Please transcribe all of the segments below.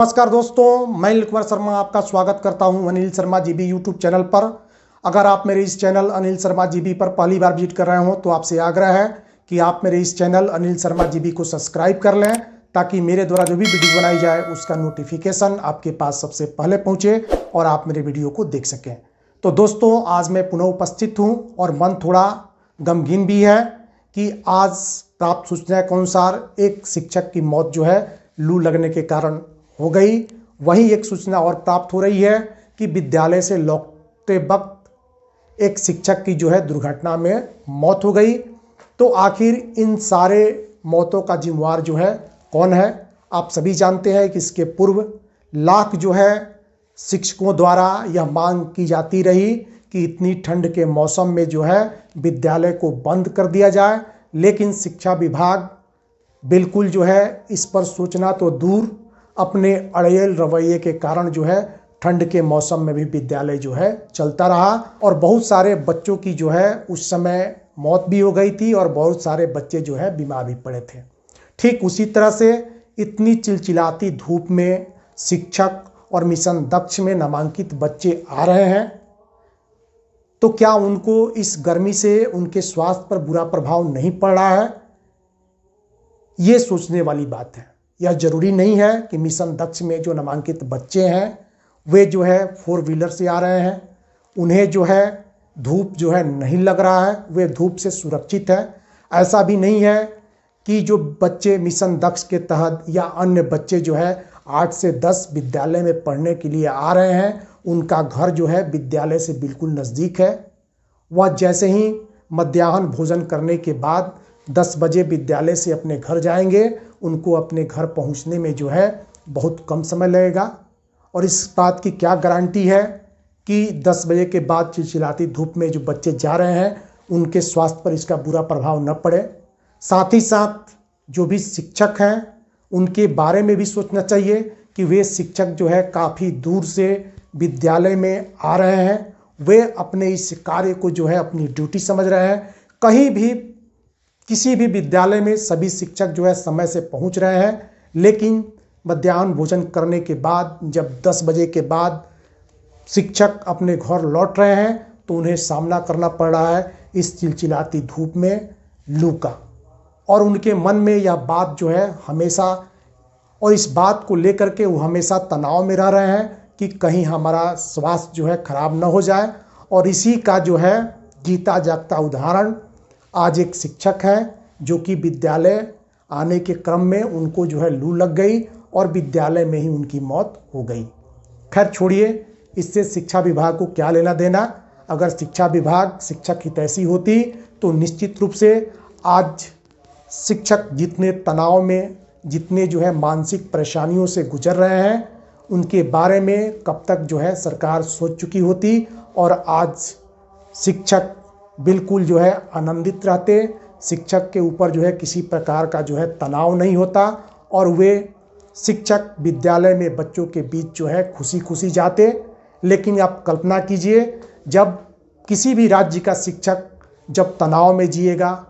नमस्कार दोस्तों, मैं अनिल कुमार शर्मा आपका स्वागत करता हूं Anil Sharma GB YouTube channel पर। अगर आप मेरे इस चैनल अनिल शर्मा जीबी पर पहली बार विजिट कर रहे हो तो आपसे आग्रह है कि आप मेरे इस चैनल अनिल शर्मा जीबी को सब्सक्राइब कर लें, ताकि मेरे द्वारा जो भी वीडियो बनाई जाए उसका नोटिफिकेशन आपके पास सबसे पहले पहुंचे और आप मेरे वीडियो को देख सकें। तो दोस्तों, आज मैं पुनः उपस्थित हूँ और मन थोड़ा गमगीन भी है कि आज प्राप्त सूचना के अनुसार एक शिक्षक की मौत जो है लू लगने के कारण हो गई। वहीं एक सूचना और प्राप्त हो रही है कि विद्यालय से लौटते वक्त एक शिक्षक की जो है दुर्घटना में मौत हो गई। तो आखिर इन सारे मौतों का जिम्मेवार जो है कौन है? आप सभी जानते हैं कि इसके पूर्व लाख जो है शिक्षकों द्वारा यह मांग की जाती रही कि इतनी ठंड के मौसम में जो है विद्यालय को बंद कर दिया जाए, लेकिन शिक्षा विभाग बिल्कुल जो है इस पर सोचना तो दूर, अपने अड़ियल रवैये के कारण जो है ठंड के मौसम में भी विद्यालय जो है चलता रहा और बहुत सारे बच्चों की जो है उस समय मौत भी हो गई थी और बहुत सारे बच्चे जो है बीमार भी पड़े थे। ठीक उसी तरह से इतनी चिलचिलाती धूप में शिक्षक और मिशन दक्ष में नामांकित बच्चे आ रहे हैं, तो क्या उनको इस गर्मी से उनके स्वास्थ्य पर बुरा प्रभाव नहीं पड़ रहा है? ये सोचने वाली बात है। यह जरूरी नहीं है कि मिशन दक्ष में जो नामांकित बच्चे हैं वे जो है 4 व्हीलर से आ रहे हैं, उन्हें जो है धूप जो है नहीं लग रहा है, वे धूप से सुरक्षित है। ऐसा भी नहीं है कि जो बच्चे मिशन दक्ष के तहत या अन्य बच्चे जो है 8 से 10 विद्यालय में पढ़ने के लिए आ रहे हैं, उनका घर जो है विद्यालय से बिल्कुल नज़दीक है। वह जैसे ही मध्याह्न भोजन करने के बाद 10 बजे विद्यालय से अपने घर जाएंगे, उनको अपने घर पहुंचने में जो है बहुत कम समय लगेगा। और इस बात की क्या गारंटी है कि 10 बजे के बाद चिलचिलाती धूप में जो बच्चे जा रहे हैं उनके स्वास्थ्य पर इसका बुरा प्रभाव न पड़े? साथ ही साथ जो भी शिक्षक हैं उनके बारे में भी सोचना चाहिए कि वे शिक्षक जो है काफ़ी दूर से विद्यालय में आ रहे हैं, वे अपने इस कार्य को जो है अपनी ड्यूटी समझ रहे हैं। कहीं भी किसी भी विद्यालय में सभी शिक्षक जो है समय से पहुंच रहे हैं, लेकिन मध्याह्न भोजन करने के बाद जब 10 बजे के बाद शिक्षक अपने घर लौट रहे हैं तो उन्हें सामना करना पड़ रहा है इस चिलचिलाती धूप में लू का। और उनके मन में यह बात जो है हमेशा, और इस बात को लेकर के वो हमेशा तनाव में रह रहे हैं कि कहीं हमारा स्वास्थ्य जो है खराब न हो जाए। और इसी का जो है जीता जागता उदाहरण आज एक शिक्षक है जो कि विद्यालय आने के क्रम में उनको जो है लू लग गई और विद्यालय में ही उनकी मौत हो गई। खैर छोड़िए, इससे शिक्षा विभाग को क्या लेना देना। अगर शिक्षा विभाग शिक्षक हितैषी होती तो निश्चित रूप से आज शिक्षक जितने तनाव में, जितने जो है मानसिक परेशानियों से गुजर रहे हैं, उनके बारे में कब तक जो है सरकार सोच चुकी होती और आज शिक्षक बिल्कुल जो है आनंदित रहते। शिक्षक के ऊपर जो है किसी प्रकार का जो है तनाव नहीं होता और वे शिक्षक विद्यालय में बच्चों के बीच जो है खुशी खुशी जाते। लेकिन आप कल्पना कीजिए, जब किसी भी राज्य का शिक्षक जब तनाव में जिएगा,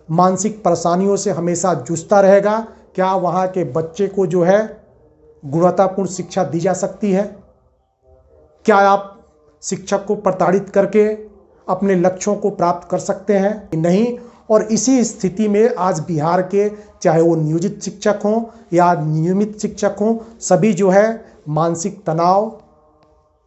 मानसिक परेशानियों से हमेशा जूझता रहेगा, क्या वहाँ के बच्चे को जो है गुणवत्तापूर्ण शिक्षा दी जा सकती है? क्या आप शिक्षक को प्रताड़ित करके अपने लक्ष्यों को प्राप्त कर सकते हैं? नहीं। और इसी स्थिति में आज बिहार के, चाहे वो नियोजित शिक्षक हों या नियमित शिक्षक हों, सभी जो है मानसिक तनाव,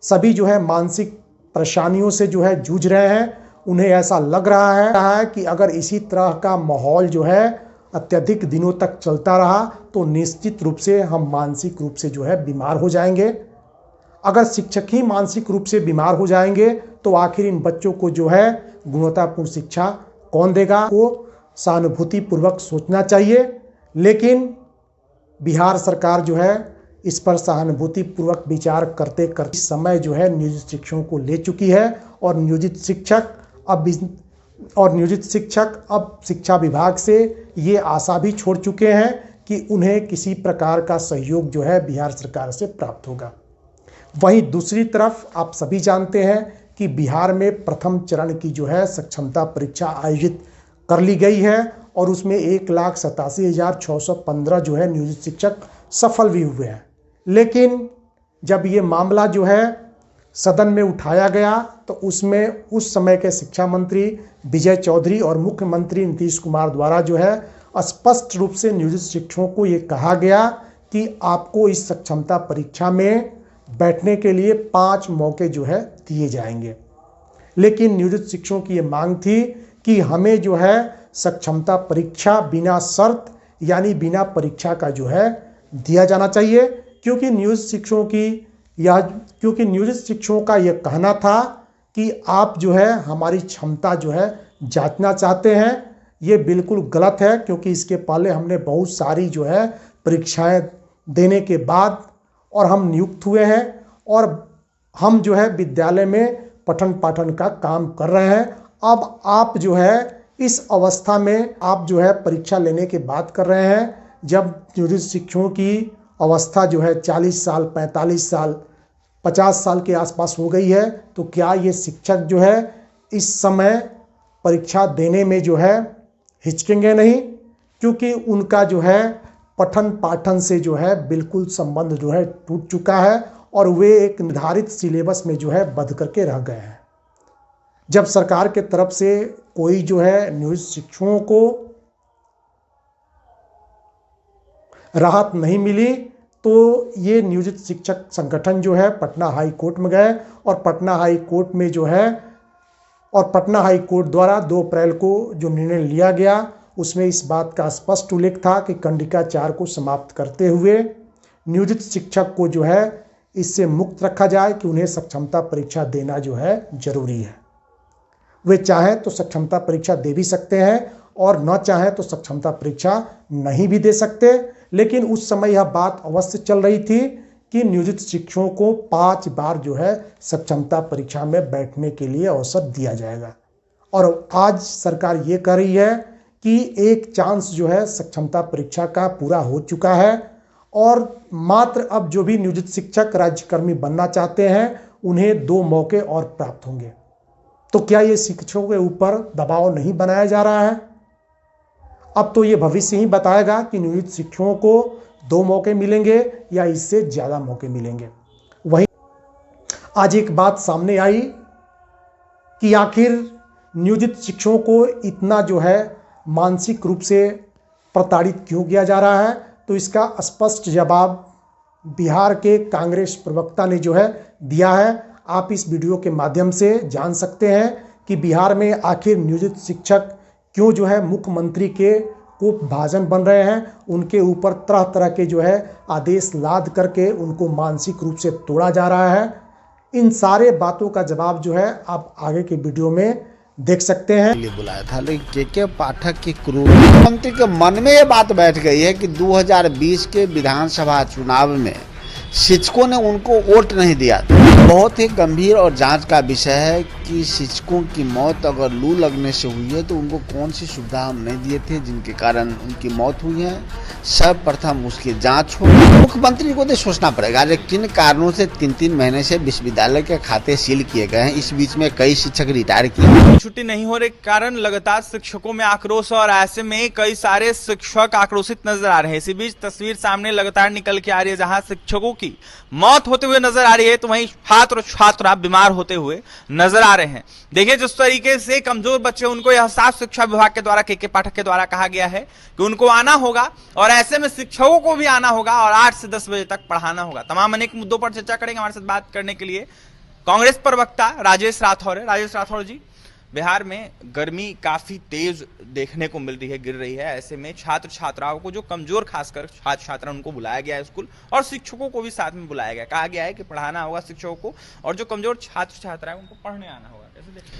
सभी जो है मानसिक परेशानियों से जो है जूझ रहे हैं। उन्हें ऐसा लग रहा है कि अगर इसी तरह का माहौल जो है अत्यधिक दिनों तक चलता रहा तो निश्चित रूप से हम मानसिक रूप से जो है बीमार हो जाएंगे। अगर शिक्षक ही मानसिक रूप से बीमार हो जाएंगे तो आखिर इन बच्चों को जो है गुणवत्तापूर्ण शिक्षा कौन देगा? को सहानुभूतिपूर्वक सोचना चाहिए। लेकिन बिहार सरकार जो है इस पर सहानुभूतिपूर्वक विचार करते करते समय जो है नियोजित शिक्षकों को ले चुकी है और नियोजित शिक्षक अब शिक्षा विभाग से ये आशा भी छोड़ चुके हैं कि उन्हें किसी प्रकार का सहयोग जो है बिहार सरकार से प्राप्त होगा। वहीं दूसरी तरफ आप सभी जानते हैं कि बिहार में प्रथम चरण की जो है सक्षमता परीक्षा आयोजित कर ली गई है और उसमें 1,87,615 जो है नियोजित शिक्षक सफल भी हुए हैं। लेकिन जब ये मामला जो है सदन में उठाया गया तो उसमें उस समय के शिक्षा मंत्री विजय चौधरी और मुख्यमंत्री नीतीश कुमार द्वारा जो है स्पष्ट रूप से नियोजित शिक्षकों को ये कहा गया कि आपको इस सक्षमता परीक्षा में बैठने के लिए 5 मौके जो है दिए जाएंगे। लेकिन नियोजित शिक्षकों की ये मांग थी कि हमें जो है सक्षमता परीक्षा बिना शर्त यानी बिना परीक्षा का जो है दिया जाना चाहिए, क्योंकि नियोजित शिक्षकों का यह कहना था कि आप जो है हमारी क्षमता जो है जांचना चाहते हैं। ये बिल्कुल गलत है, क्योंकि इसके पहले हमने बहुत सारी जो है परीक्षाएं देने के बाद और हम नियुक्त हुए हैं और हम जो है विद्यालय में पठन पाठन का काम कर रहे हैं। अब आप जो है इस अवस्था में आप जो है परीक्षा लेने की बात कर रहे हैं, जब नियोजित शिक्षकों की अवस्था जो है 40 साल 45 साल 50 साल के आसपास हो गई है, तो क्या ये शिक्षक जो है इस समय परीक्षा देने में जो है हिचकेंगे नहीं, क्योंकि उनका जो है पठन पाठन से जो है बिल्कुल संबंध जो है टूट चुका है और वे एक निर्धारित सिलेबस में जो है बंध करके रह गए हैं। जब सरकार के तरफ से कोई जो है नियोजित शिक्षकों को राहत नहीं मिली तो ये नियोजित शिक्षक संगठन जो है पटना हाई कोर्ट में गए और पटना हाई कोर्ट द्वारा 2 अप्रैल को जो निर्णय लिया गया उसमें इस बात का स्पष्ट उल्लेख था कि कंडिका 4 को समाप्त करते हुए नियोजित शिक्षक को जो है इससे मुक्त रखा जाए कि उन्हें सक्षमता परीक्षा देना जो है जरूरी है। वे चाहें तो सक्षमता परीक्षा दे भी सकते हैं और न चाहें तो सक्षमता परीक्षा नहीं भी दे सकते। लेकिन उस समय यह बात अवश्य चल रही थी कि नियोजित शिक्षकों को 5 बार जो है सक्षमता परीक्षा में बैठने के लिए अवसर दिया जाएगा। और आज सरकार ये कह रही है कि एक चांस जो है सक्षमता परीक्षा का पूरा हो चुका है और मात्र अब जो भी नियोजित शिक्षक राज्यकर्मी बनना चाहते हैं उन्हें 2 मौके और प्राप्त होंगे। तो क्या ये शिक्षकों के ऊपर दबाव नहीं बनाया जा रहा है? अब तो ये भविष्य ही बताएगा कि नियोजित शिक्षकों को 2 मौके मिलेंगे या इससे ज़्यादा मौके मिलेंगे। वहीं आज एक बात सामने आई कि आखिर नियोजित शिक्षकों को इतना जो है मानसिक रूप से प्रताड़ित क्यों किया जा रहा है, तो इसका स्पष्ट जवाब बिहार के कांग्रेस प्रवक्ता ने जो है दिया है। आप इस वीडियो के माध्यम से जान सकते हैं कि बिहार में आखिर नियोजित शिक्षक क्यों जो है मुख्यमंत्री के भाजन बन रहे हैं। उनके ऊपर तरह तरह के जो है आदेश लाद करके उनको मानसिक रूप से तोड़ा जा रहा है। इन सारे बातों का जवाब जो है आप आगे के वीडियो में देख सकते हैं। लिए बुलाया था, लेकिन के पाठक की क्रूर मुख्यमंत्री के मन में ये बात बैठ गई है कि 2020 के विधानसभा चुनाव में शिक्षकों ने उनको वोट नहीं दिया। बहुत ही गंभीर और जांच का विषय है कि शिक्षकों की मौत अगर लू लगने से हुई है तो उनको कौन सी सुविधा हम नहीं दिए थे जिनके कारण उनकी मौत हुई है। सर्वप्रथम उसकी जांच हो। मुख्यमंत्री को तो सोचना पड़ेगा किन कारणों से 3-3 महीने से विश्वविद्यालय के खाते सील किए गए हैं। इस बीच में कई शिक्षक रिटायर किए, छुट्टी नहीं होने के कारण लगातार शिक्षकों में आक्रोश और ऐसे में कई सारे शिक्षक आक्रोशित नजर आ रहे हैं। इसी बीच तस्वीर सामने लगातार निकल के आ रही है जहां शिक्षकों की मौत होते हुए नजर आ रही है तो वहीं छात्र बीमार होते हुए नजर आ रहे हैं। देखिए जिस तरीके से कमजोर बच्चे उनको यह साफ शिक्षा विभाग के द्वारा के पाठक के द्वारा कहा गया है कि उनको आना होगा और ऐसे में शिक्षकों को भी आना होगा और 8 से 10 बजे तक पढ़ाना होगा। तमाम अनेक मुद्दों पर चर्चा करेंगे। हमारे साथ बात करने के लिए कांग्रेस प्रवक्ता राजेश राठौर है। राजेश राठौर जी, बिहार में गर्मी काफी तेज देखने को मिल रही है, गिर रही है। ऐसे में छात्र छात्राओं को जो कमजोर खासकर छात्र छात्रा उनको बुलाया गया है स्कूल और शिक्षकों को भी साथ में बुलाया गया। कहा गया है कि पढ़ाना होगा शिक्षकों को और जो कमजोर छात्र छात्रा है उनको पढ़ने आना होगा। कैसे देखते हैं?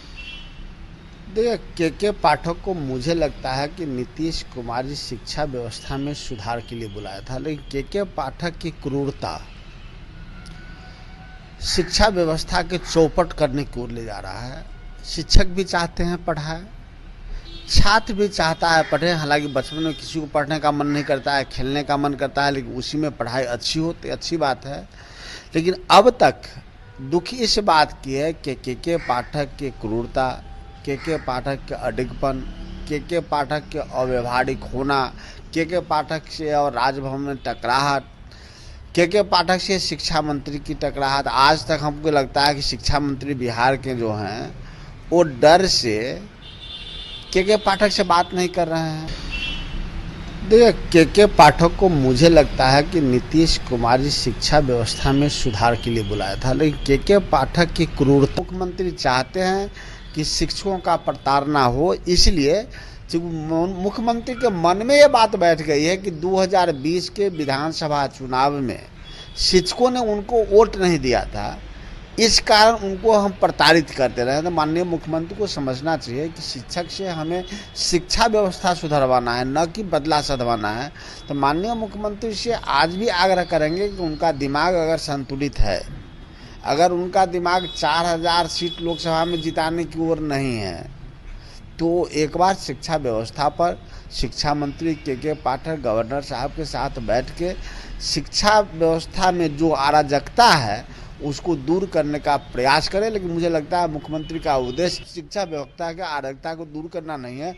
देखिए के पाठक को मुझे लगता है कि नीतीश कुमार जी शिक्षा व्यवस्था में सुधार के लिए बुलाया था, लेकिन के पाठक की क्रूरता शिक्षा व्यवस्था के चौपट करने की ओर ले जा रहा है। शिक्षक भी चाहते हैं पढ़ाए, छात्र भी चाहता है पढ़े। हालांकि बचपन में किसी को पढ़ने का मन नहीं करता है, खेलने का मन करता है, लेकिन उसी में पढ़ाई अच्छी हो तो अच्छी बात है। लेकिन अब तक दुखी इस बात की है कि के पाठक की क्रूरता, के पाठक के अडिगपन, के पाठक के अव्यवहारिक होना, के पाठक से और राजभवन में टकराहट, के पाठक से शिक्षा मंत्री की टकराहट, आज तक हमको लगता है कि शिक्षा मंत्री बिहार के जो हैं वो डर से के पाठक से बात नहीं कर रहे हैं। देखिए के पाठक को मुझे लगता है कि नीतीश कुमार जी शिक्षा व्यवस्था में सुधार के लिए बुलाया था, लेकिन के पाठक की क्रूरता, मुख्यमंत्री चाहते हैं कि शिक्षकों का प्रताड़ना हो, इसलिए मुख्यमंत्री के मन में ये बात बैठ गई है कि 2020 के विधानसभा चुनाव में शिक्षकों ने उनको वोट नहीं दिया था, इस कारण उनको हम प्रताड़ित करते रहे। तो माननीय मुख्यमंत्री को समझना चाहिए कि शिक्षक से हमें शिक्षा व्यवस्था सुधरवाना है, न कि बदला सधवाना है। तो माननीय मुख्यमंत्री से आज भी आग्रह करेंगे कि उनका दिमाग अगर संतुलित है, अगर उनका दिमाग 4000 सीट लोकसभा में जिताने की ओर नहीं है, तो एक बार शिक्षा व्यवस्था पर शिक्षा मंत्री के पाठक गवर्नर साहब के साथ बैठ के शिक्षा व्यवस्था में जो अराजकता है उसको दूर करने का प्रयास करें। लेकिन मुझे लगता है मुख्यमंत्री का उद्देश्य शिक्षा व्यवस्था के अराजकता को दूर करना नहीं है,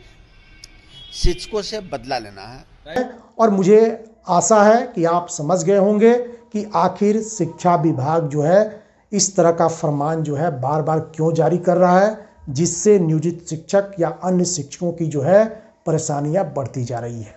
शिक्षकों से बदला लेना है। और मुझे आशा है कि आप समझ गए होंगे कि आखिर शिक्षा विभाग जो है इस तरह का फरमान जो है बार बार क्यों जारी कर रहा है, जिससे नियोजित शिक्षक या अन्य शिक्षकों की जो है परेशानियां बढ़ती जा रही है।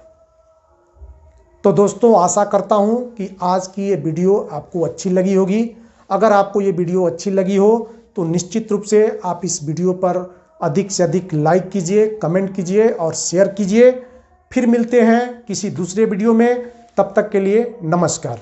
तो दोस्तों, आशा करता हूं कि आज की ये वीडियो आपको अच्छी लगी होगी। अगर आपको ये वीडियो अच्छी लगी हो तो निश्चित रूप से आप इस वीडियो पर अधिक से अधिक लाइक कीजिए, कमेंट कीजिए और शेयर कीजिए। फिर मिलते हैं किसी दूसरे वीडियो में, तब तक के लिए नमस्कार।